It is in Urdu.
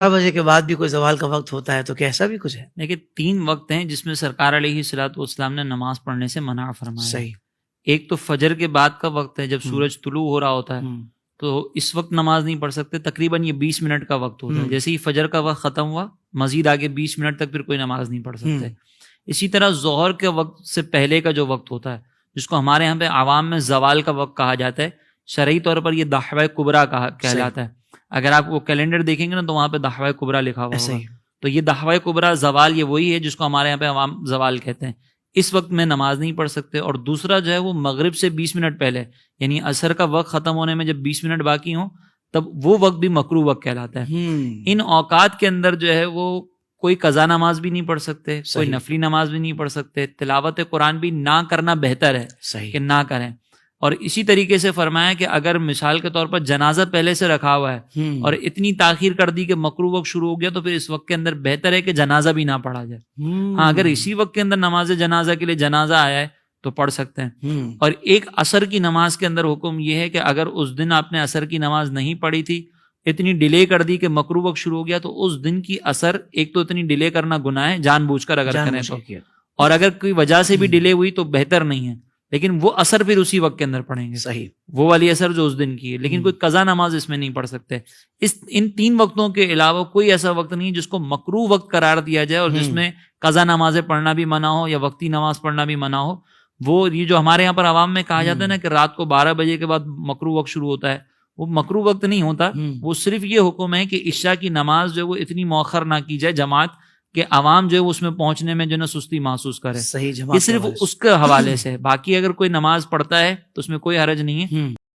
بجے کے بعد بھی کوئی زوال کا وقت ہوتا ہے، تو کیا ایسا بھی کچھ ہے؟ دیکھیے 3 وقت ہیں جس میں سرکار علیہ الصلوۃ والسلام نے نماز پڑھنے سے منع فرمایا ہے۔ صحیح۔ ایک تو فجر کے بعد کا وقت ہے جب سورج طلوع ہو رہا ہوتا ہے، ہم، تو اس وقت نماز نہیں پڑھ سکتے، تقریباً یہ 20 منٹ کا وقت ہوتا ہے۔ جیسے ہی فجر کا وقت ختم ہوا، مزید آگے 20 منٹ تک پھر کوئی نماز نہیں پڑھ سکتے۔ اسی طرح ظہر کے وقت سے پہلے کا جو وقت ہوتا ہے، جس کو ہمارے یہاں پہ عوام میں زوال کا وقت کہا جاتا ہے، شرعی طور پر یہ دحوہ کبریٰ کہلاتا ہے۔ اگر آپ وہ کیلنڈر دیکھیں گے نا تو وہاں پہ دحوہ کبریٰ لکھا ہوا ہوگا۔ تو یہ دحوہ کبریٰ زوال یہ وہی ہے جس کو ہمارے یہاں پہ عوام زوال کہتے ہیں۔ اس وقت میں نماز نہیں پڑھ سکتے۔ اور دوسرا جو ہے وہ مغرب سے 20 منٹ پہلے، یعنی عصر کا وقت ختم ہونے میں جب 20 منٹ باقی ہوں، تب وہ وقت بھی مکروہ وقت کہلاتا ہے۔ ان اوقات کے اندر جو ہے وہ کوئی قضا نماز بھی نہیں پڑھ سکتے، کوئی نفلی نماز بھی نہیں پڑھ سکتے، تلاوت قرآن بھی نہ کرنا بہتر ہے کہ نہ کریں۔ اور اسی طریقے سے فرمایا کہ اگر مثال کے طور پر جنازہ پہلے سے رکھا ہوا ہے اور اتنی تاخیر کر دی کہ مکروہ وقت شروع ہو گیا، تو پھر اس وقت کے اندر بہتر ہے کہ جنازہ بھی نہ پڑھا جائے۔ ہاں، اگر اسی وقت کے اندر نماز جنازہ کے لیے جنازہ آیا ہے تو پڑھ سکتے ہیں۔ اور ایک عصر کی نماز کے اندر حکم یہ ہے کہ اگر اس دن آپ نے عصر کی نماز نہیں پڑھی تھی، اتنی ڈیلے کر دی کہ مکروہ وقت شروع ہو گیا، تو اس دن کی عصر ایک تو اتنی ڈیلے کرنا گناہ ہے جان بوجھ کر اگر کریں تو، اور اگر کوئی وجہ سے بھی ڈیلے ہوئی تو بہتر نہیں ہے، لیکن وہ عصر پھر اسی وقت کے اندر پڑھیں گے، صحیح وہ والی عصر جو اس دن کی ہے۔ لیکن کوئی قضا نماز اس میں نہیں پڑھ سکتے۔ ان 3 وقتوں کے علاوہ کوئی ایسا وقت نہیں جس کو مکروہ وقت قرار دیا جائے اور جس میں قضا نمازیں پڑھنا بھی منع ہو یا وقتی نماز پڑھنا بھی منع ہو۔ وہ یہ جو ہمارے یہاں پر عوام میں کہا جاتا ہے نا کہ رات کو 12 بجے کے بعد مکروہ وقت شروع ہوتا ہے، وہ مکروہ وقت نہیں ہوتا۔ وہ صرف یہ حکم ہے کہ عشاء کی نماز جو ہے وہ اتنی مؤخر نہ کی جائے جماعت کہ عوام جو ہے اس میں پہنچنے میں جو ہے سستی محسوس کرے۔ صحیح، یہ صرف اس کے حوالے سے ہے۔ باقی اگر کوئی نماز پڑھتا ہے تو اس میں کوئی حرج نہیں ہے۔